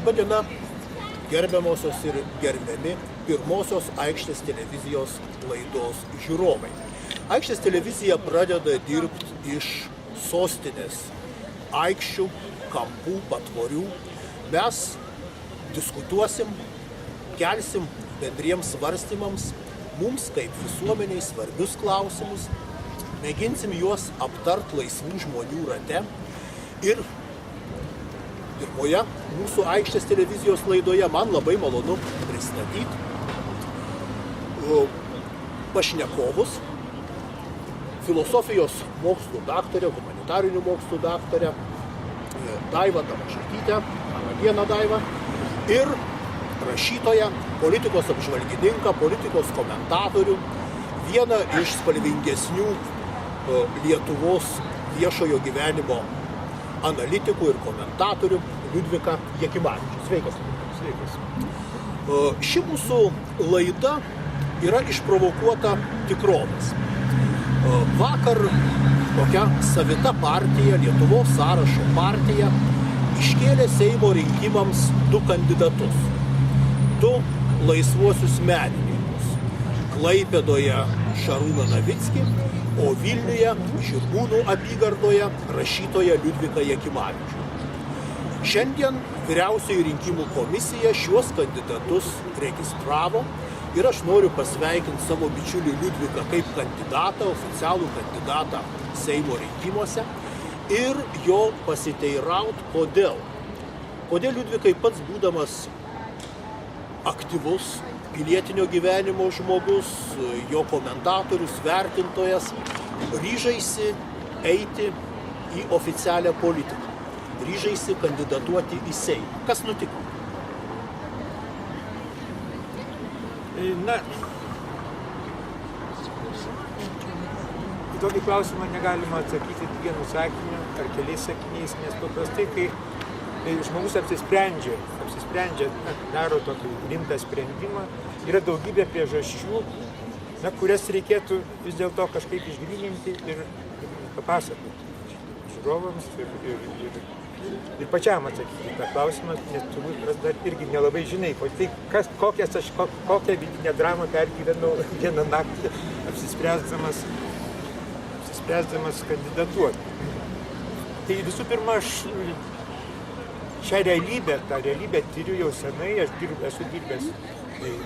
Labą dieną, gerbiamosios ir gerbiami pirmosios Aikštės televizijos laidos žiūrovai. Aikštės televizija pradeda dirbti iš sostinės aikščių, kampų, patvorių. Mes diskutuosim, kelsim bendriems svarstymams, mums kaip visuomeniai svarbius klausimus, mėginsim juos aptart laisvų žmonių rate ir pirmoje mūsų Aikštės televizijos laidoje man labai malonu pristatyti pašnekovus, filosofijos mokslų daktarę, humanitarinių mokslų daktarę Daivą Tamošaitytę, labą dieną Daiva, ir rašytoją, politikos apžvalgininką, politikos komentatorių, vieną iš spalvingesnių Lietuvos viešojo gyvenimo analitikų ir komentatorių Liudviką Jakimavičių. Sveikas. Sveikas. Ši mūsų laida yra išprovokuota tikrovės. Vakar tokia savita partija, Lietuvos sąrašo partija, iškėlė Seimo rinkimams 2 kandidatus. 2 laisvuosius menininkus. Klaipėdoje Šarūną Navickį, o Vilniuje, Žirmūnų apygardoje, rašytoją Liudviką Jakimavičių. Šiandien Vyriausioji rinkimų komisija šiuos kandidatus registravo ir aš noriu pasveikinti savo bičiulį Liudviką kaip kandidatą, oficialų kandidatą Seimo rinkimuose ir jo pasiteiraut, kodėl. Kodėl Liudvikai pats būdamas aktyvus pilietinio gyvenimo žmogus, jo komentatorius, vertintojas, ryžaisi eiti į oficialią politiką, ryžaisi kandidatuoti į Seimą. Kas nutiko? Na, į tokį klausimą negalima atsakyti vienu sakiniu ar keliais sakiniais, nes paprastai, kai žmogus apsisprendžia, daro tokį rimtą sprendimą, yra daugybė priežasčių, kurias reikėtų vis dėlto kažkaip išgryninti ir papasakoti žiūrovams ir pačiam atsakyti tą klausimą, nes turbūt dar irgi nelabai žinai, kokią vidinę dramą pergyvenau vieną naktį apsispręsdamas kandidatuoti. Tai visų pirma, aš tą realybę tyriu jau senai, aš esu dirbęs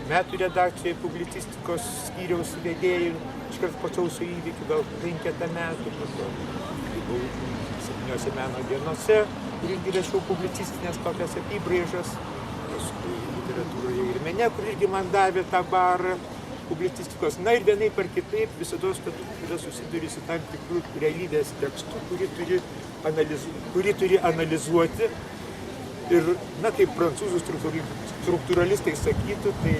metų redakcijoje publicistikos skyriaus vedėjų, iškart po sausio įvykių, gal 5 metų, buvau 7 meno dienose, kur irgi rašiau publicistinės tokias apybraižas, paskui literatūroje ir mene, kur irgi man davė tą barą publicistikos. Na ir vienaip ar kitaip visados yra susiduri su tam tikrų realybės tekstu, kurį turi analizuoti. Ir, kaip prancūzų struktūralistai sakytų, tai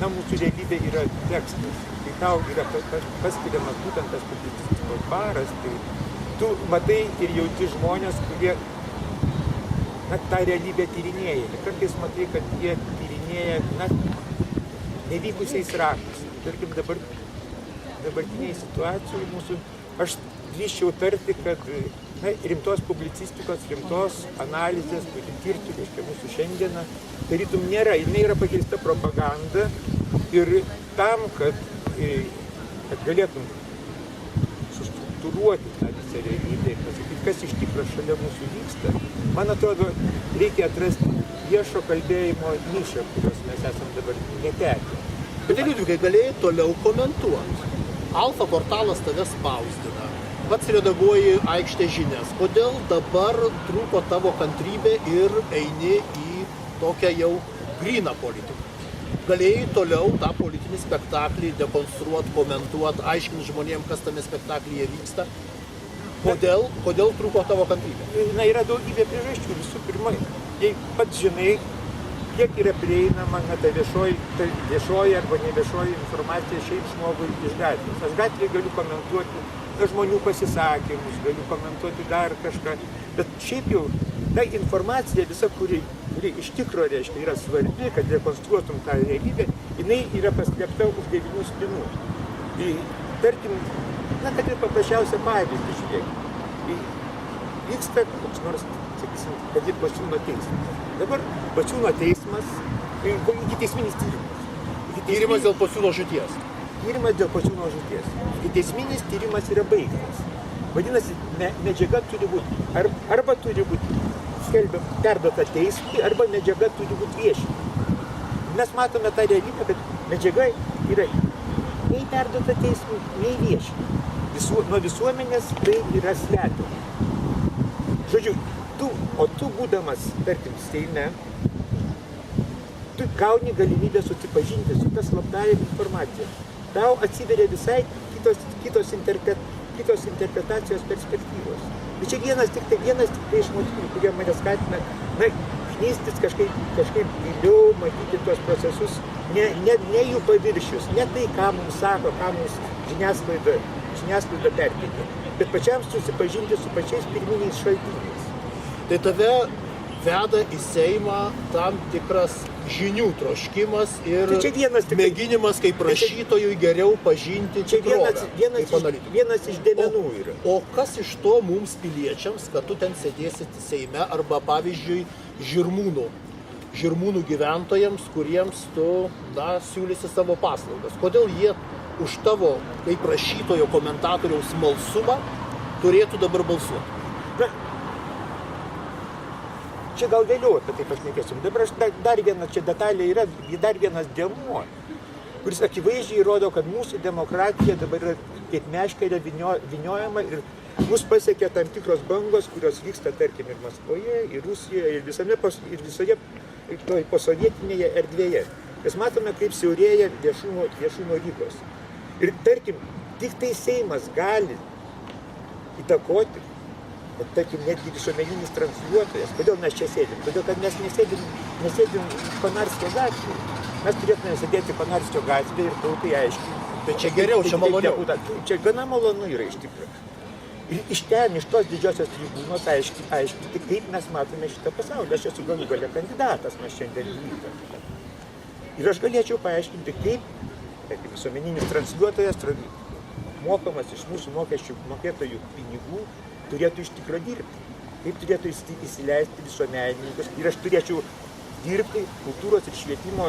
mūsų realybė yra tekstas. Kai tau yra paskiriamas būtent tas publicistikos baras, tai tu matai ir jauti žmonės, kurie tą realybę tyrinėja. Ir kartais matai, kad jie tyrinėja nevykusiais raktais. Tarkim, dabartiniai situacijai mūsų, aš drįsčiau tarti, kad rimtos publicistikos, rimtos analizės, kuri tirtų mūsų šiandieną, tarytum nėra. Jinai yra pakeista propaganda ir tam, kad galėtum sustruktūruoti tą visą realybę ir pasakyti, kas iš tikro šalia mūsų vyksta, man atrodo, reikia atrasti viešo kalbėjimo nišą, kurios mes esam dabar netekę. Bet Liudvikai, galėjai toliau komentuoti. Alfa portalas tave spausdina. Pats redaguoji Aikštės žinias. Kodėl dabar trūko tavo kantrybė ir eini į tokią jau gryną politiką? Galėjai toliau tą politinį spektaklį dekonstruoti, komentuoti, aiškinti žmonėms, kas tame spektaklyje vyksta. Kodėl trūko tavo kantrybė? Yra daugybė priežasčių. Visų pirma, jei pats žinai, kiek yra prieinama ta viešoji arba neviešoji informacija šiaip žmogui iš gatvės. Aš gatvėje galiu komentuoti žmonių pasisakymus, galiu komentuoti dar kažką, bet šiaip jau ta informacija visa, kuri iš tikro reiškia yra svarbi, kad rekonstruotum tą realybę, jinai yra paskelbta už 9 spynų. Tarkim, kad ir paprasčiausią pavyzdį žiūrėkime. Vyksta koks nors sakysim, kad ir Bačiūno teismas. Dabar Bačiūno teismas, ikiteisminis tyrimas. Tyrimas dėl Pociūno žūties. Tyrimas dėl Pociūno žūties. Ikiteisminis tyrimas yra baigtas. Vadinasi, medžiaga turi būti, arba turi būti perduota teismui, arba medžiaga turi būti viešinama. Mes matome tą realybę, kad medžiaga yra nei perduota teismui, nei viešinama. Nuo visuomenės tai yra slepiama. Žodžiu, tu būdamas, tarkim, Seime, tu gauni galimybę susipažinti su ta slaptąja informacija. Tau atsiveria visai kitos interpretacijos perspektyvos. Bet čia vienas tik tai iš motyvų, kurie mane skatina, knystis kažkaip giliau, matyti tuos procesus, ne jų paviršius, ne tai, ką mums sako, ką mums žiniasklaida perteikia, bet pačiam susipažinti su pačiais pirminiais šaltiniais. Tai tave veda į Seimą tam tikras žinių troškimas ir mėginimas kaip rašytojui geriau pažinti tikrovę. Vienas iš dėmenų yra. O kas iš to mums piliečiams, kad tu ten sėdėsi Seime arba pavyzdžiui Žirmūnų gyventojams, kuriems tu siūlysi savo paslaugas? Kodėl jie už tavo kaip rašytojo komentatoriaus smalsumą turėtų dabar balsuoti? Čia gal vėliau apie tai pašnekėsim. Dabar dar viena čia detalė yra, dar vienas dėmuo, kuris akivaizdžiai rodo, kad mūsų demokratija dabar yra kaip meškerė vyniojama ir mus pasiekia tam tikros bangos, kurios vyksta, tarkim, ir Maskvoje, ir Rusijoje, ir visoje toj posovietinėje erdvėje. Mes matome, kaip siaurėja viešumo ribos. Ir, tarkim, tik tai Seimas gali įtakoti, tarkim, netgi visuomeninis transliuotojas. Kodėl mes čia sėdim? Todėl, kad mes nesėdim Konarskio gatvėje. Mes turėtume sėdėti Konarskio gatvėje ir tautai aiškiai. Tai čia geriau, čia maloniau. Čia gana malonu yra iš tikrųjų. Ir iš tos didžiosios tribūnos aiškinti, kaip mes matome šitą pasaulį. Aš esu galų gale kandidatas, mes šiandien vykome. Ir aš galėčiau paaiškinti, kaip visuomeninis transliuotojas, mokamas iš mūsų mokesčių mokėtojų pinigų, turėtų iš tikrųjų dirbti, kaip turėtų įsileisti visuomenininkus. Ir aš turėčiau dirbti kultūros ir švietimo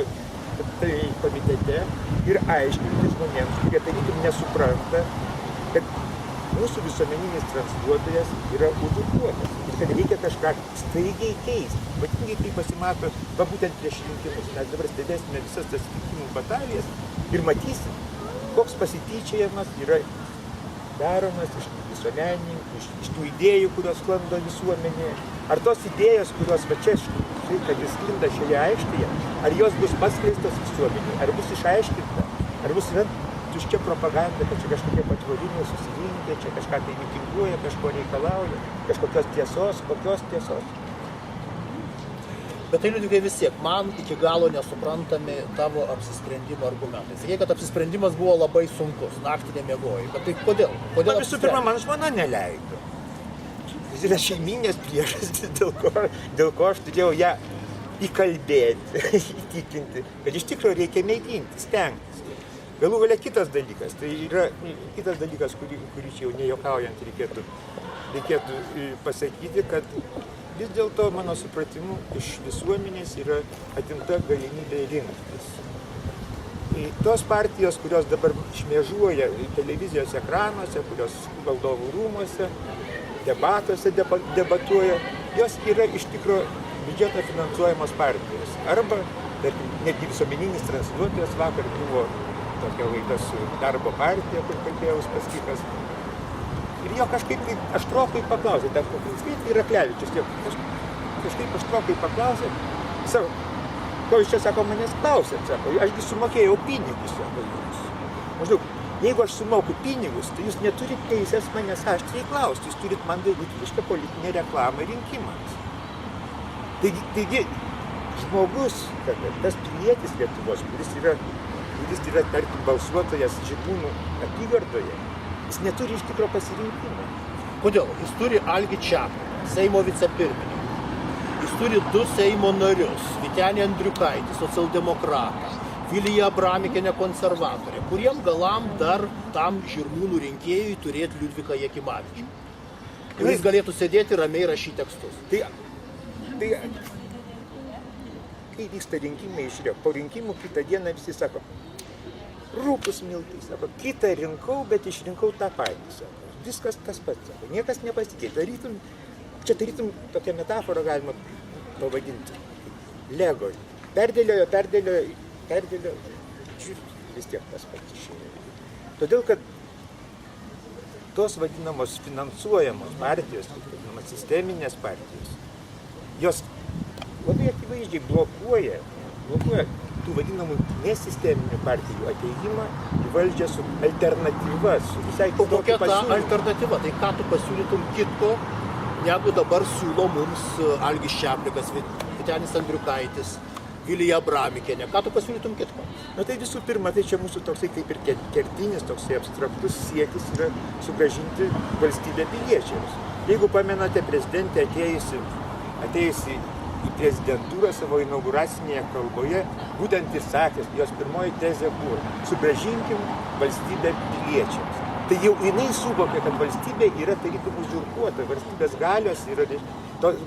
komitete ir aiškinti žmonėms, kurie tarytum nesupranta, kad mūsų visuomeninis transliuotojas yra uzurpuotas ir kad reikia kažką staigiai keisti. Ypatingai tai pasimato būtent prieš rinkimus. Mes dabar stebėsime visas tas rinkimų batalijas ir matysim, koks pasityčiojimas yra daromas iš visuomenininkų, iš tų idėjų, kurios sklando visuomenėje. Ar tos idėjos, kurios kad jis sklinda šioje aikštėje, ar jos bus paskleistos visuomenėje, ar bus išaiškinta, ar bus vien tuščia propaganda, kad čia kažkokie patvorimai susirinkę, čia kažką tai mitinguoja, kažko reikalauja, kažkokios tiesos, kokios tiesos. Bet tai liudikai vis tiek, man iki galo nesuprantami tavo apsisprendimo argumentai. Sakei, kad apsisprendimas buvo labai sunkus, naktį nemiegojai. Bet tai kodėl? Visų pirma, man žmona neleido. Tai yra šeiminės priežastys, dėl ko aš turėjau ją įkalbėti, įtikinti, kad iš tikrųjų reikia mėginti, stengtis. Galų galia kitas dalykas, tai yra kitas dalykas, kurį čia jau nejuokaujant reikėtų pasakyti, kad vis dėlto, mano supratimu, iš visuomenės yra atimta galimybė rinktis. Tos partijos, kurios dabar šmėžuoja televizijos ekranuose, kurios valdovų rūmuose, debatuose debatuoja, jos yra iš tikro biudžeto finansuojamos partijos. Arba, netgi visuomeninis transliuotojas vakar buvo tokia laida su Darbo partija, kur kalbėjo Uspaskichas. Ir jo kažkaip tai aštrokai paklausė, ten Kukinskaitė ir Raklevičius, kažkaip aštrokai paklausė, sako, ko jūs čia, sako, manęs klausėt, sako, ašgi sumokėjau pinigus, sako, jums. Maždaug, jeigu aš sumoku pinigus, tai jūs neturit teisės manęs aštriai klausti, jūs turit man daryti reiškia politinę reklamą rinkimams. Taigi, žmogus, tas pilietis Lietuvos, kuris yra tarkim balsuotojas Žirmūnų apygardoje, jis neturi iš tikro pasirinkimo. Kodėl? Jis turi Algį Čepliną, Seimo vicepirmininką. Jis turi 2 Seimo narius, Vytenį Andriukaitį, socialdemokratą, Viliją Abramikienę, konservatorę, kuriem galam dar tam Žirmūnų rinkėjui turėti Liudviką Jakimavičių. Ir jis galėtų sėdėti ramiai rašyti tekstus. Tai kai vyksta rinkimai, žiūrėk, po rinkimų kitą dieną visi sako, rūpus miltai, sako, kitą rinkau, bet išrinkau tą patį, sako, viskas tas pats, sako, niekas nepasikeitė. Čia tarytum tokią metaforą galima pavadinti. Lego. Perdėliojo, žiūrėk, vis tiek tas pats išėjo. Todėl, kad tos vadinamos finansuojamos partijos, vadinamos sisteminės partijos, jos labai akivaizdžiai blokuoja tų vadinamų nesisteminių partijų ateimą į valdžią su alternatyva, su visai kitokiu kokia ta pasiūlymu. alternatyva? Tai ką tu pasiūlytum kitko, negu dabar siūlo mums Algis Čaplikas, Vytenis Andriukaitis, Vilija Abramikienė. Ką tu pasiūlytum kitko? Na tai visų pirma, tai čia mūsų toksai kaip ir kertinis, toksai abstraktus siekis yra sugrąžinti valstybę piliečiams. Jeigu pamenate, prezidentė atėjusi į prezidentūrą savo inauguracinėje kalboje, būtent ir sakė, jos pirmoji tezė buvo, sugrąžinkim valstybę piliečiams. Tai jau jinai suvokė, kad valstybė yra tarytum uzurpuota, valstybės galios yra,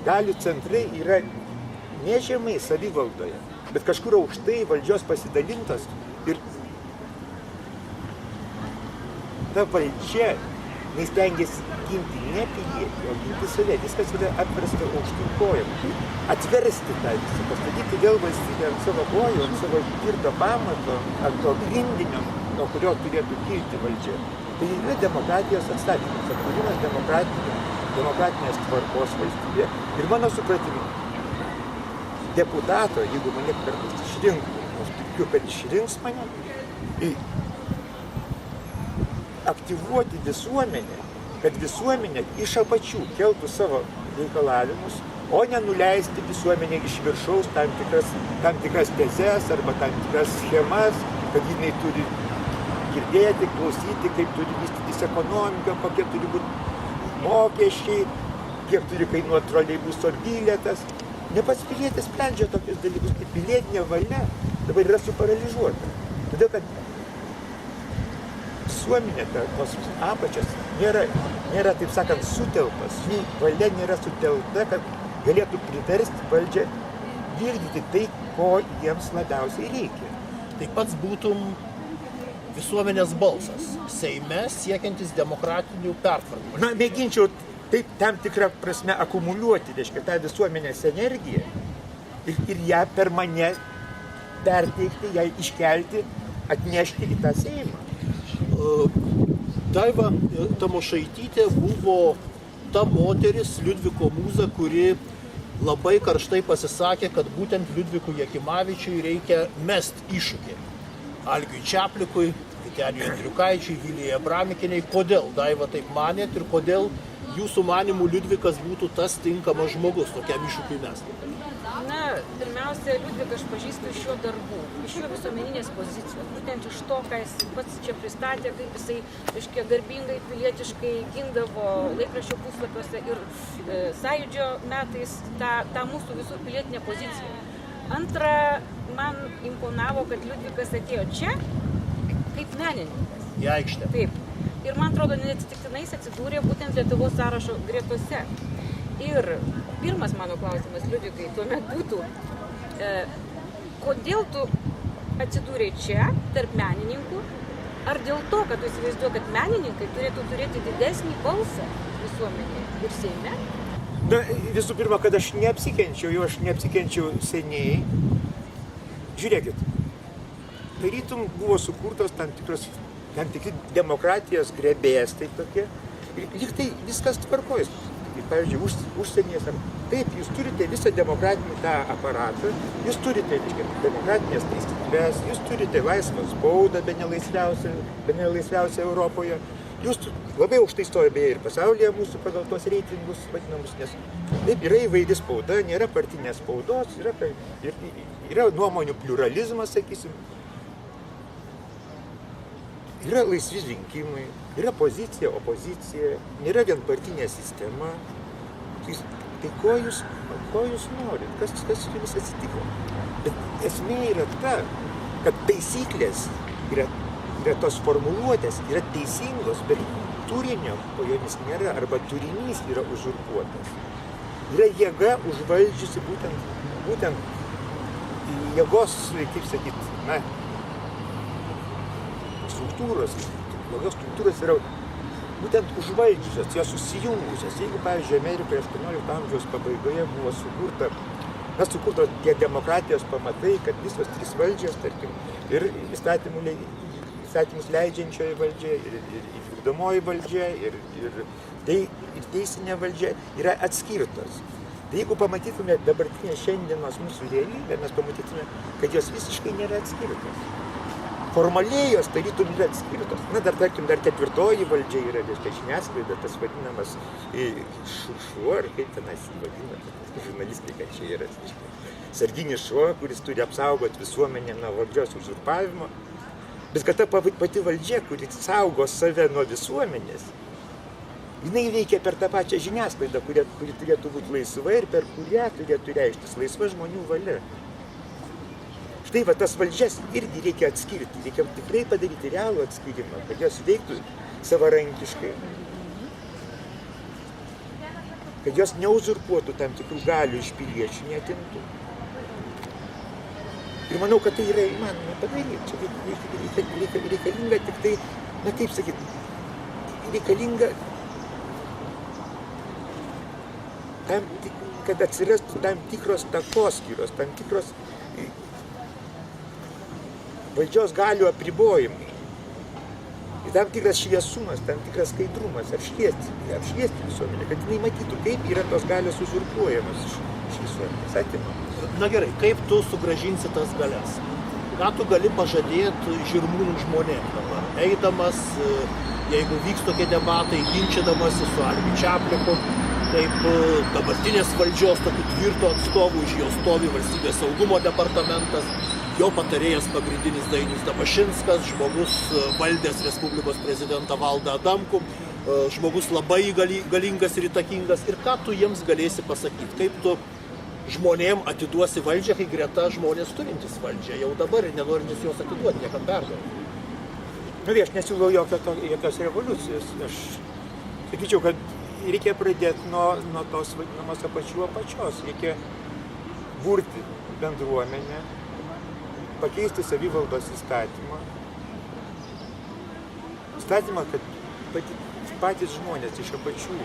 galių centrai yra ne žemai savivaldoje, bet kažkur aukštai valdžios pasidalintas ir ta valdžia stengiasi ginti ne pilietį, o ginti save. Viskas yra atversta aukštyn kojom. Atversti tą visą, pastatyti vėl valstybę ant savo kojų, ant savo tvirto pamato, ant to grindinio, nuo kurio turėtų kilti valdžia. Tai yra demokratijos atstatymas, atkūrimas demokratinės tvarkos valstybėje. Ir mano supratimu, deputato, jeigu mane kartais išrinktų, aš tikiu, kad išrinks mane, aktyvuoti visuomenę, kad visuomenė iš apačių keltų savo reikalavimus, o ne nuleisti visuomenę iš viršaus tam tikras tezes arba tam tikras schemas, kad jinai turi girdėti, klausyti, kaip turi vystytis ekonomika, kokie turi būti mokesčiai, kiek turi kainuoti troleibuso bilietas. Ne pats pilietis sprendžia tokius dalykus, kaip pilietinė valia dabar yra suparaližuota. Todėl, kad visuomenė, tos apačios nėra, taip sakant, sutelpas. Jų valia nėra sutelta, kad galėtų priversti valdžią vykdyti tai, ko jiems labiausiai reikia. Tai pats būtum visuomenės balsas Seime siekiantis demokratinių pertvarkymų. Na, mėginčiau taip tam tikrą prasme akumuliuoti, reiškia, tą visuomenės energiją ir ją per mane perteikti, ją iškelti, atnešti į tą Seimą. Daiva Tamošaitytė buvo ta moteris, Liudviko mūza, kuri labai karštai pasisakė, kad būtent Liudvikui Jakimavičiui reikia mesti iššūkį. Algiui Čaplikui, Vyteniui Andriukaičiui, Vilijai Abramikienei. Kodėl Daiva taip manėt ir kodėl jūsų manimų Liudvikas būtų tas tinkamas žmogus tokiam iššūkiui mesti? Na, pirmiausia, Liudviką aš pažįstu iš jo darbų, iš jo visuomeninės pozicijos, būtent iš to, ką jis pats čia pristatė, kaip jisai, reiškia, garbingai, pilietiškai gindavo laikraščio puslapiuose ir sąjūdžio metais tą mūsų visų pilietinę poziciją. Antra, man imponavo, kad Liudvikas atėjo čia kaip menininkas. Į aikštę. Taip. Ir man atrodo, neatsitiktinai jis atsidūrė būtent Lietuvos sąrašo gretose. Ir pirmas mano klausimas Liudvikai tuomet būtų, kodėl tu atsidūrei čia, tarp menininkų, ar dėl to, kad tu įsivaizduoji, kad menininkai turėtų turėti didesnį balsą visuomenėje ir Seime? Na, visų pirma, kad aš neapsikenčiau seniai. Žiūrėkit, tarytum buvo sukurtos tam tikri demokratijos grebės, tai tokie, ir lyg tai viskas tvarkojas. Pavyzdžiui, užsienyje, taip, jūs turite visą demokratinį tą aparatą, jūs turite demokratinės taisyklės, jūs turite laisvą spaudą, bene laisviausią Europoje. Jūs labai aukštai stoja beje ir pasaulyje mūsų pagal tuos reitingus vadinamus, nes taip, yra įvairi spauda, nėra partinės spaudos, yra nuomonių pluralizmas, sakysim, yra laisvi rinkimai, yra pozicija, opozicija, nėra vienpartinė sistema. Tai ko jūs norit? Kas jums atsitiko? Bet esmė yra ta, kad taisyklės yra tos formuluotės, yra teisingos, bet turinio po jomis nėra, arba turinys yra uzurpuotas. Yra jėga užvaldžiusi būtent jėgos, kaip sakyti, struktūros yra būtent užvaldžiusios, jos susijungusios. Jeigu, pavyzdžiui, Amerikoje 18 amžiaus pabaigoje buvo sukurtos tie demokratijos pamatai, kad visos trys valdžios, tarkim, ir įstatymus leidžiančioji valdžia, ir vykdomoji valdžia, ir teisinė valdžia yra atskirtos. Tai jeigu pamatytume dabartinę šiandienos mūsų realybę, mes pamatytume, kad jos visiškai nėra atskirtos. Formaliai jos tarytum yra atskirtos. Dar ketvirtoji valdžia yra, žiniasklaida, tas vadinamas šuo, ar kaip tenais vadina, žurnalistika čia yra. Sarginis šuo, kuris turi apsaugoti visuomenę nuo valdžios uzurpavimo. Bet kad ta pati valdžia, kuri saugo save nuo visuomenės, jinai veikia per tą pačią žiniasklaidą, kuri turėtų būti laisva ir per kurią turėtų reikštis laisva žmonių valia. Štai tas valdžias irgi reikia atskirti, reikia tikrai padaryti realų atskirimą, kad jos veiktų savarankiškai, kad jos neuzurpuotų tam tikrų galių iš piliečių, neatimtų. Ir manau, kad tai yra įmanoma padaryti. Čia reikalinga tik tai, kaip sakyti, reikalinga kad atsirastų tam tikros takoskyros, tam tikros valdžios galių apribojimai. Tam tikras šviesumas, tam tikras skaidrumas, apšviesti visuomenę, kad jinai matytų, kaip yra tos galios uzurpuojamos iš visuomenės, atimamos. Na gerai, kaip tu sugrąžinsi tas galias? Ką tu gali pažadėti Žirmūnų žmonėms dabar? Eidamas, jeigu vyks tokie debatai, ginčydamasi su Algiu Čapliku, kaip dabartinės valdžios tokių tvirto atstovų, už jo stovi Valstybės saugumo departamentas, jo patarėjas pagrindinis Dainius Dabašinskas, žmogus valdęs Respublikos prezidentą Valdą Adamkų, žmogus labai galingas ir įtakingas. Ir ką tu jiems galėsi pasakyti? Kaip tu žmonėm atiduosi valdžią, kai greta žmonės turintis valdžią jau dabar ir nenorintis jos atiduoti, niekam perduoti? Aš nesiūlau jokios revoliucijos. Aš sakyčiau, kad reikia pradėti nuo tos vadinamos apačios. Reikia burti bendruomenę, pakeisti savivaldos įstatymą. Įstatymą, kad patys žmonės iš apačių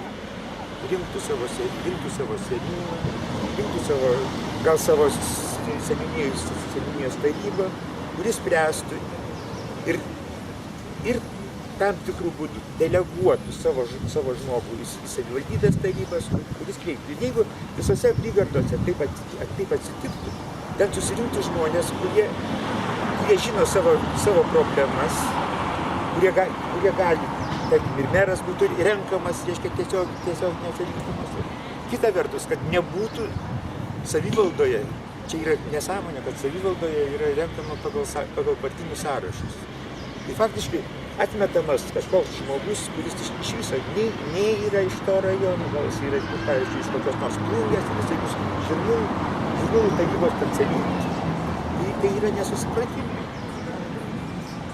rinktų savo seniūną, rinktų savo seniūnijos tarybą, kuris spręstų ir tam tikrų būdų deleguotų savo žmogų į savivaldybės tarybas, kuris kreiptų. Ir jeigu visose apygardose taip atsitiktų, ten susirinktų žmonės, kurie žino savo problemas, kurie gali, tarkim, ir meras būtų renkamas, reiškia, tiesiog neatsirinkimas. Kita vertus, kad nebūtų savivaldoje, čia yra nesąmonė, kad savivaldoje yra renkama pagal partinius sąrašus. Tai faktiškai atmetamas kažkoks žmogus, kuris iš viso nei yra iš to rajono, gal jis yra, pavyzdžiui, iš kokios nors Plungės, jis yra iš Žirmūnų tarybos specialistas. Tai yra nesusipratimai.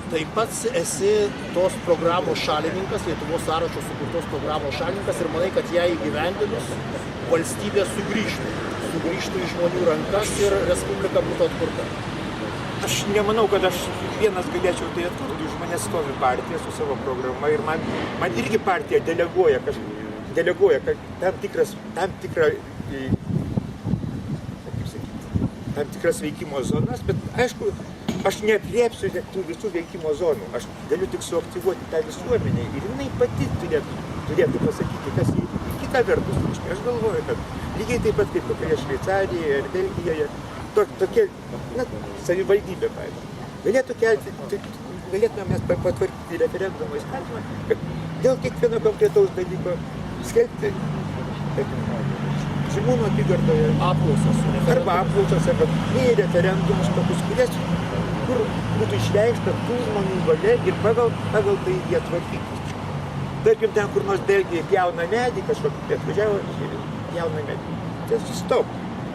Tai pats esi tos programos šalininkas, Lietuvos sąrašo sukurtos programos šalininkas ir manai, kad ją įgyvendinus valstybė sugrįžtų į žmonių rankas ir Respublika būtų atkurta. Aš nemanau, kad aš vienas galėčiau tai atkurti. Už manęs stovi partija su savo programa ir man irgi partija deleguoja kad tam tikras veikimo zonas, bet aišku, aš neaprėpsiu tų visų veikimo zonų. Aš galiu tik suaktyvuoti tą visuomenę ir jinai pati turėtų pasakyti, kas jį. Kita vertus, aš galvoju, kad lygiai taip pat kaip kokioje Šveicarijoje ir Belgijoje, tokia savivaldybė, pavyzdžiui, galėtume mes patvarkyti referendumo įstatymą, kad dėl kiekvieno konkretaus dalyko skelbti Žirmūnų apygardoje apklausas, arba referendumus tokius, kur būtų išreikšta tų žmonių valia ir pagal tai jie tvarkytis. Tarkim, ten kur nors Belgija pjauna medį, kažkokį atvažiavo ir pjauna medį. Tai stop.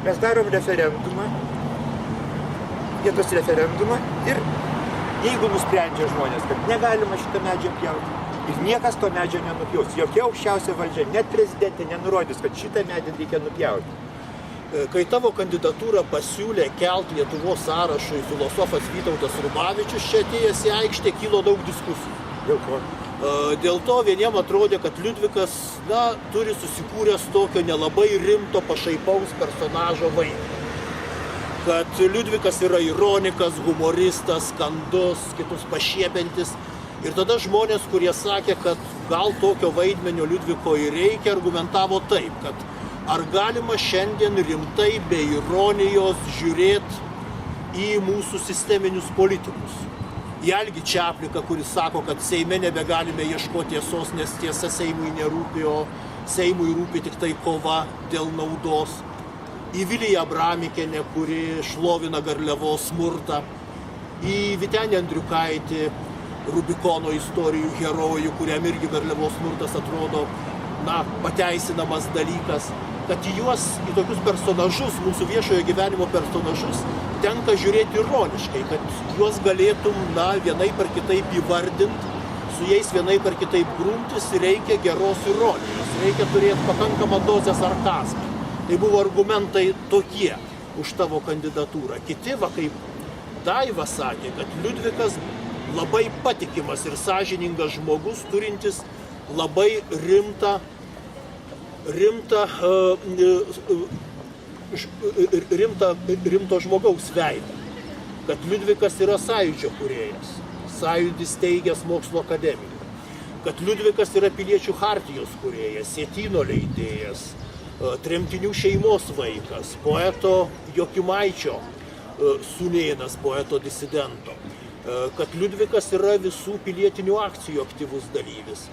Mes darom referendumą, vietos referendumą ir Jeigu nusprendžia žmonės, kad negalima šitą medžią pjauti ir niekas to medžio nenupjaus, jokia aukščiausia valdžia, net prezidentė nenurodys, kad šitą medį reikia nupjauti. Kai tavo kandidatūrą pasiūlė kelt Lietuvos sąrašui filosofas Vytautas Rubavičius, čia atėjęs į aikštę kilo daug diskusijų. Dėl ko? Dėl to vieniem atrodė, kad Liudvikas turi susikūręs tokio nelabai rimto pašaipaus personažo vaidmenį. Kad Liudvikas yra ironikas, humoristas, skandus, kitus pašiepiantis. Ir tada žmonės, kurie sakė, kad gal tokio vaidmenio Liudviko ir reikia, argumentavo taip, kad ar galima šiandien rimtai be ironijos žiūrėti į mūsų sisteminius politikus. Į Algį Čapliką, kuris sako, kad Seime nebegalime ieškoti tiesos, nes tiesa Seimui nerūpi, o Seimui rūpi tik tai kova dėl naudos. Į Viliją Abramikienę, kuri šlovina Garliavos smurtą. Į Vytenį Andriukaitį, Rubikono istorijų herojų, kuriam irgi Garliavos smurtas atrodo pateisinamas dalykas. Kad į juos, į tokius personažus, mūsų viešojo gyvenimo personažus, tenka žiūrėti ironiškai, kad juos galėtum vienaip ar kitaip įvardinti, su jais vienaip ar kitaip grumtis, reikia geros ironijos, reikia turėti pakankamą dozę sarkazmą. Tai buvo argumentai tokie už tavo kandidatūrą. Kiti, kaip Daiva sakė, kad Liudvikas labai patikimas ir sąžiningas žmogus, turintis labai rimto žmogaus veidą. Kad Liudvikas yra sąjūdžio kūrėjas, sąjūdis steigęs mokslo akademiją. Kad Liudvikas yra piliečių chartijos kūrėjas, sietyno leidėjas, tremtinių šeimos vaikas, poeto Jokimaičio sūnėnas, poeto disidento. Kad Liudvikas yra visų pilietinių akcijų aktyvus dalyvis.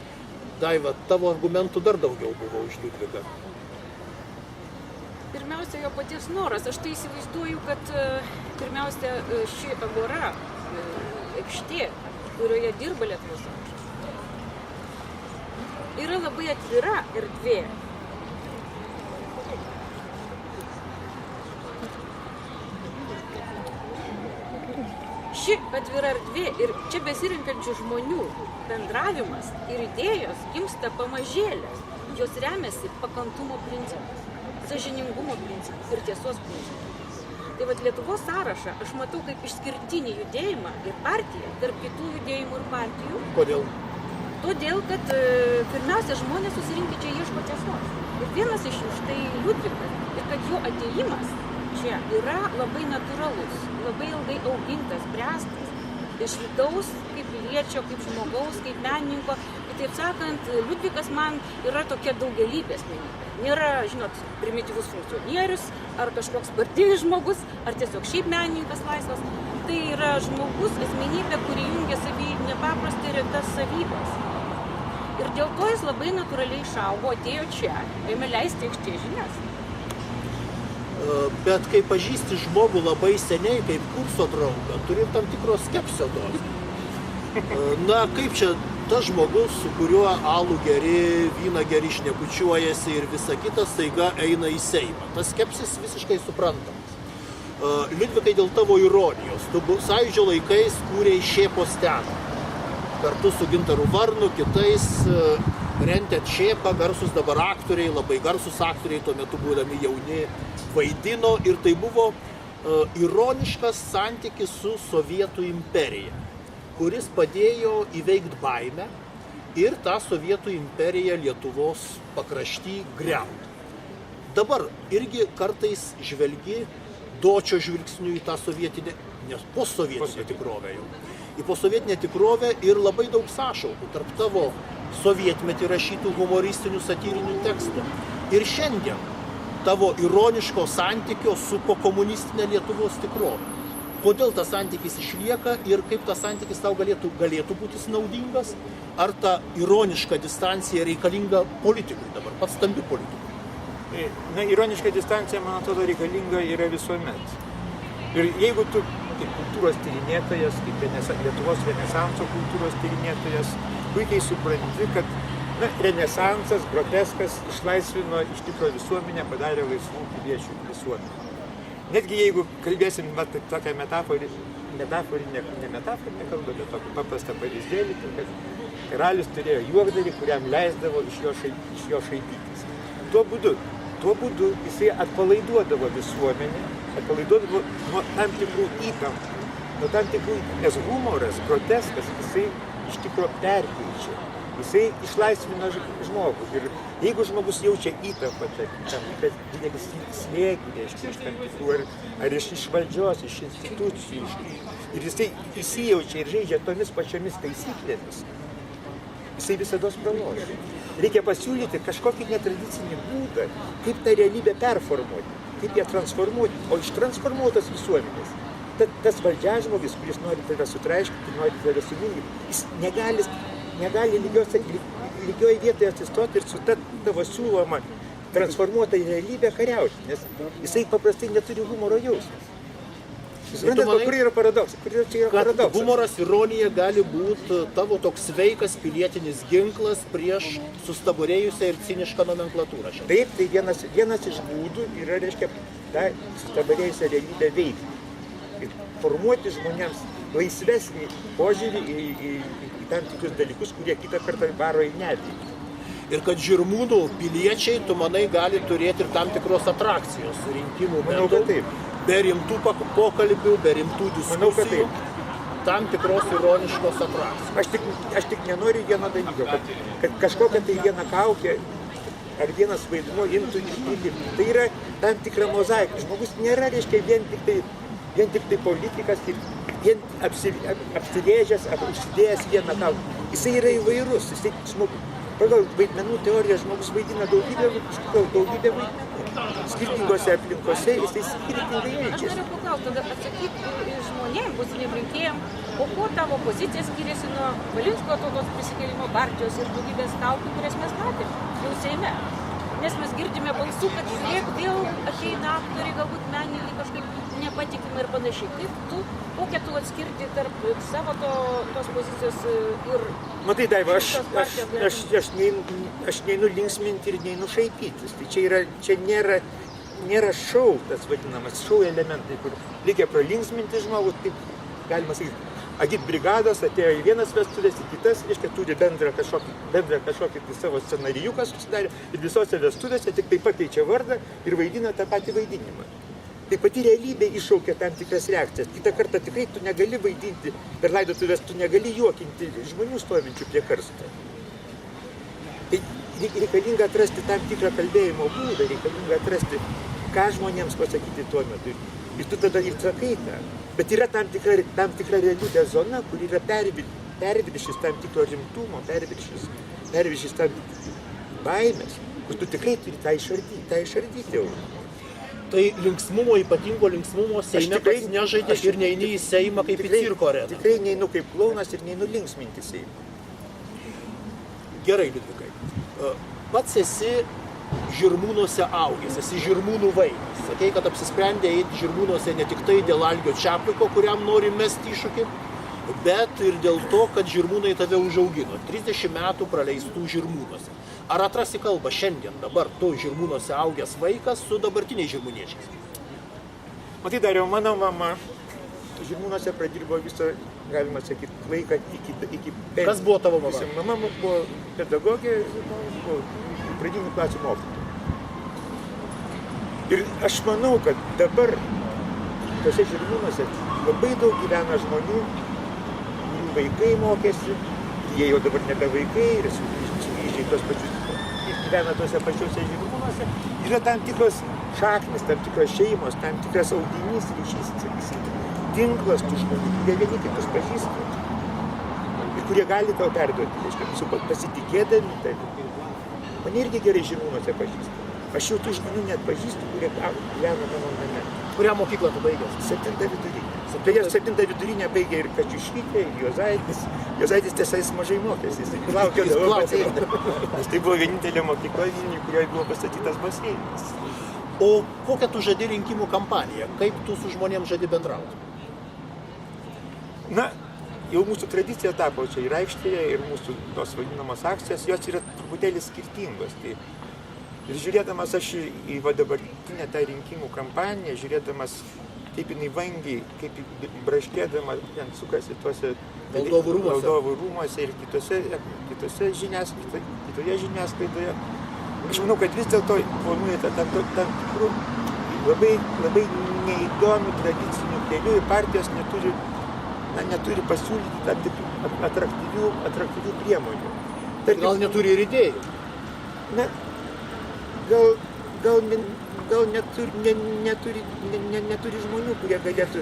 Daiva, tavo argumentų dar daugiau buvo už Liudviką. Pirmiausia, jo paties noras. Aš tai įsivaizduoju, kad pirmiausia ši agora, aikštė, kurioje dirba Lietuvos sąrašas, yra labai atvira erdvė. Ši atvira erdvė ir čia besirinkančių žmonių bendravimas ir idėjos gimsta pamažėlės. Jos remiasi pakantumo principais, sąžiningumo principais ir tiesos principais. Tai vat Lietuvos sąrašą aš matau kaip išskirtinį judėjimą ir partiją tarp kitų judėjimų ir partijų. Kodėl? Todėl, kad pirmiausia žmonės susirinkę čia ieško tiesos. Ir vienas iš jų štai Liudvikas. Ir kad jo atėjimas čia yra labai natūralus, labai ilgai augintas, bręstas. Iš vidaus, kaip piliečio, kaip žmogaus, kaip menininko. Kitaip sakant, Liudvikas man yra tokia daugelybė asmenybė. Nėra, žinot, primityvus funkcionierius, ar kažkoks partinis žmogus, ar tiesiog šiaip menininkas laisvas. Tai yra žmogus, asmenybė, kuri jungia savy nepaprastai retas savybės. Ir dėl to jis labai natūraliai išaugo, atėjo čia, ėmė leisti aikštėje žinias. Bet kai pažįsti žmogų labai seniai, kaip kurso draugą, turi tam tikros skepsio dozę. Kaip čia tas žmogus, su kuriuo alų geri, vyną geri šnekučiuojasi ir visa kita, staiga eina į Seimą. Tas skepsis visiškai suprantamas. Liudvikai, dėl tavo ironijos, tu sąjūdžio laikais kūrei Šėpos teatrą. Kartu su Gintaru Varnu, kitais Rentėt Šėpą, garsus dabar aktoriai, labai garsus aktoriai, tuo metu būdami jauni, vaidino ir tai buvo ironiškas santykis su Sovietų imperija, kuris padėjo įveikti baimę ir tą Sovietų imperiją Lietuvos pakrašty griauti. Dabar irgi kartais žvelgi dočio žvilgsniu į tą sovietinę, nes posovietinę tikrovę jau. Į posovietinę tikrovę ir labai daug sąšaukų tarp tavo sovietmetį rašytų humoristinių satyrinių tekstų ir šiandien tavo ironiško santykio su pokomunistinė Lietuvos tikrovė. Kodėl tas santykis išlieka ir kaip tas santykis tau galėtų būti naudingas, ar ta ironiška distancija reikalinga politikui dabar, pats stambi politikui? Ironiška distancija, man atrodo, reikalinga yra visuomet. Ir jeigu tu kaip kultūros tyrinėtojas, kaip Lietuvos renesanso kultūros tyrinėtojas, puikiai supranti, kad renesansas, groteskas išlaisvino iš tikro visuomenę, padarė laisvų piliečių visuomenę. Netgi jeigu kalbėsim tokią metaforą ne metaforinė kalba, bet tokį paprastą pavyzdėlį, kad karalius turėjo juokdarį, kuriam leisdavo iš jo šaipytis. Tuo būdu jisai atpalaiduodavo visuomenę, atpalaiduodavo nuo tam tikrų įtampų, nes humoras, groteskas, jisai iš tikrųjų perkeičia. Jisai išlaisvina žmogų. Ir jeigu žmogus jaučia įtampą, tam didelis slėgį, reiškia, iš tam tikrų, ar iš valdžios, iš institucijų, ir jisai įsijaučia ir žaidžia tomis pačiomis taisyklėmis, jisai visados praloš. Reikia pasiūlyti kažkokį netradicinį būdą, kaip tą realybę performuoti, kaip ją transformuoti, o iš transformuotos visuomenės. Tas valdžiažmogis, kuris nori tave sutraiškyti, nori tave sumindyti, jis negali lygioje vietoje atsistoti ir su tavo siūloma transformuota į realybę kariauti, nes jisai paprastai neturi humoro jausmas. Suprantate, kur yra paradoksas? Kad humoras, ironija gali būti tavo toks sveikas pilietinis ginklas prieš sustabarėjusią ir cinišką nomenklatūrą. Taip, tai vienas iš būdų yra, reiškia, tą sustabarėjusią realybę veikti. Ir formuoti žmonėms laisvesnį požiūrį į tam tikrus dalykus, kurie kitą kartą varo į neviltį. Ir kad Žirmūnų piliečiai, tu manai, gali turėti ir tam tikros atrakcijos rinkimų metu, be rimtų pokalbių, be rimtų diskusijų, tam tikros ironiškos atrakcijos. Aš tik nenoriu vieno dalyko, kad kažkokia tai viena kaukė ar vienas vaidmuo imtų ir priliptų. Tai yra tam tikra mozaika. Žmogus nėra, reiškia, vien tik tai politikas ir vien apsirėžęs, užsidėjęs vieną kaukę. Jisai yra įvairus. Pagal vaidmenų teoriją žmogus vaidina daugybę vaidmenų. Skirtingose aplinkose jisai skirtingai elgiasi. Aš noriu paklausti, tada atsakyk žmonėm, būsimiem rinkėjam, o kuo tavo pozicija skiriasi nuo Valinsko tautos prisikėlimo partijos ir daugybės kaukių, kurias mes matėm jau Seime. Nes mes girdime balsų, kad žiūrėk, vėl ateina aktoriai, galbūt menininkai kažkaip nepatikimi ir panašiai. Kaip kokią tu atskirti tarp savo tos pozicijos ir... Matai, Daiva, aš neinu linksminti ir neinu šaipytis. Tai čia nėra šou, tas vadinamas šou elementai, kur reikia pralinksminti žmogų, taip galima sakyti. Agitbrigados atėjo į vienas vestuvės, į kitas, reiškia, turi bendrą kažkokį savo scenarijuką susidarė ir visose vestuvėse tik tai pakeičia vardą ir vaidina tą patį vaidinimą. Tai pati realybė iššaukia tam tikras reakcijas. Kitą kartą tikrai tu negali vaidinti per laidotuvės, tu negali juokinti žmonių stovinčių prie karsto. Tai reikalinga atrasti tam tikrą kalbėjimo būdą, reikalinga atrasti, ką žmonėms pasakyti tuo metu. Ir tu tada ir sakai tą. Bet yra tam tikra realybės zona, kur yra perviršis tam tikro rimtumo, perviršis tam baimės, kur tu tikrai turi tą išardyti jau. Tai linksmumo, ypatingo linksmumo Seime pats nežaidė ir neini į Seimą kaip į cirko areną. Tikrai neinu kaip klounas ir neinu linksminti Seimą. Gerai, Liudvikai. Pats esi Žirmūnuose augęs, esi Žirmūnų vaikas. Sakei, kad apsisprendė eiti Žirmūnuose ne tik tai dėl Algio Čapliko, kuriam nori mesti iššūkį, bet ir dėl to, kad Žirmūnai tave užaugino. 30 metų praleistų Žirmūnuose. Ar atrasi kalbą šiandien, dabar tu Žirmūnuose augęs vaikas su dabartiniais žirmūniečiais? Matai, Dariau, mano mama Žirmūnuose pradirbo visą, galima sakyti, laiką iki... Kas buvo tavo mama? Mama buvo pedagogė, buvo pradinių klasių mokytoja. Ir aš manau, kad dabar tose Žirmūnuose labai daug gyvena žmonių, jų vaikai mokėsi, jie jau dabar nebe vaikai ir sugrįžę į tos pačius, ir gyvena tose pačiuose Žirmūnuose. Yra tam tikros šaknis, tam tikros šeimos, tam tikras audinys, ryšys, sakysim, tinklas tų žmonių, kurie vieni kitus pažįsta ir kurie gali tau perduoti, reiškia, pasitikėdami tai. Mane irgi gerai Žirmūnuose pažįsta. Aš jau tų žmonių net pažįstu, kurie gyvena mano name. Kurią mokyklą tu baigęs? 7 vidurinę. Beje, 7 vidurinę baigė ir Kačiušytė, ir Juozaitis. Juozaitis tiesa, jis mažai mokėsi, jis laukiau pats. Nes tai buvo vienintelė mokykla, kurioje buvo pastatytas baseinas. O kokią tu žadi rinkimų kampaniją? Kaip tu su žmonėms žadi bendrauti? Na, jau mūsų tradicija tapo čia ir aikštėje, ir mūsų tos vadinamos akcijos, jos yra truputėlį skirtingos. Tai ir žiūrėdamas aš į dabartinę tą rinkimų kampaniją, žiūrėdamas kaip jinai vangiai, kaip braškėdama, ten sukasi tuose Valdovų rūmuose ir kitoje žiniasklaidoje. Aš manau, kad vis dėlto planuojate tam tikrų labai neįdomių tradicinių kelių ir partijos neturi pasiūlyti tam tikrų atraktyvių priemonių. Gal neturi ir idėjų? Na, gal neturi žmonių, kurie galėtų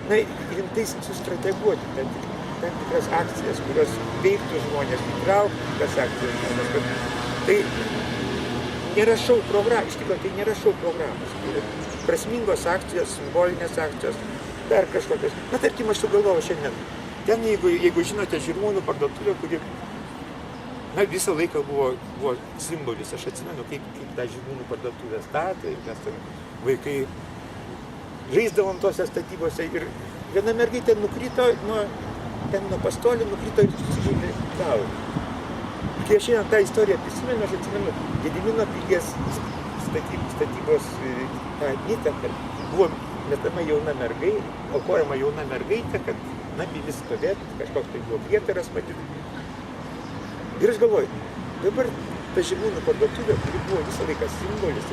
rimtai sustrateguoti tam tikras akcijas, kurios veiktų žmonės, įtrauktų tas akcijas žmonės. Tai nėra šou programos, iš tikrųjų tai nėra šou programos. Prasmingos akcijos, simbolinės akcijos, dar kažkokios. Na, tarkim, aš sugalvojau šiandien. Ten, jeigu žinote, Žirmūnų parduotuvė, kuri visą laiką buvo simbolis. Aš atsimenu, kaip tą Žirmūnų parduotuvę statė, mes ten vaikai žaisdavom tose statybose ir viena mergaitė nukrito nuo pastolių, nukrito ir susižeidė galvą. Kai aš šiandien tą istoriją prisimenu, aš atsimenu Gedimino pilies statybos tą mitą, kad buvo metama jauna mergaitė, aukojama jauna mergaitė, kad pilis stovėtų, kažkoks tai buvo prietaras matyti. Ir aš galvoju, dabar ta Žirmūnų parduotuvė, kuri buvo visą laiką simbolis,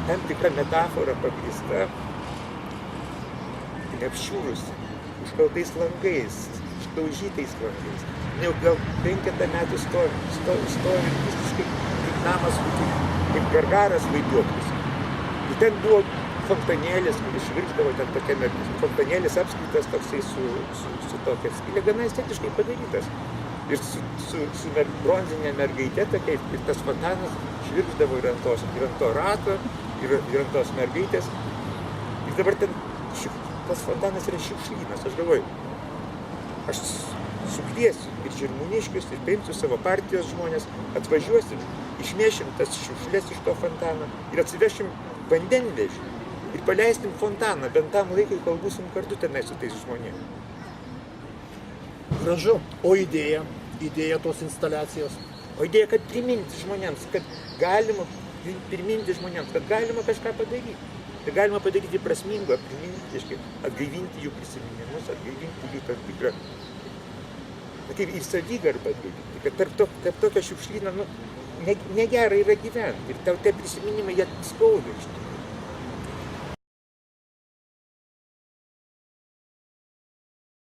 tam tikra metafora pagrįsta, neapšiūrusi, užkaltais langais, išdaužytais langais. Jau gal 5 metų stovi visiškai kaip namas, kaip gargaras vaiduoklis. Ir ten buvo fontanėlis, kuris švirkšdavo, ten tokia fontanėlis apskritas toksai su tokia skylė, gana estetiškai padarytas. Ir su bronzinė mergaitė tokia, ir tas fontanas švirkšdavo ir ant to rato, ir ant tos mergaitės. Ir dabar ten tas fontanas yra šiukšlynas. Aš galvoju, aš sukviesiu ir žirmūniškius, ir paimsiu savo partijos žmonės, atvažiuosim, išmėšim tas šiukšlės iš to fontano ir atsivešim vandenvežį ir paleistim fontaną, bent tam laikui, kol būsim kartu tenai su tais žmonėmis. Gražu. O idėja tos instaliacijos? O idėja, kad priminti žmonėms, kad galima kažką padaryti. Tai galima padaryti prasmingo, priminti, atgaivinti jų prisiminimus, atgaivinti jų tam tikrą, kaip ir savigarbą atgaivinti, kad tarp tokio šiukšlyno negera yra gyventi ir tau tie prisiminimai, jie skauda iš tikrųjų.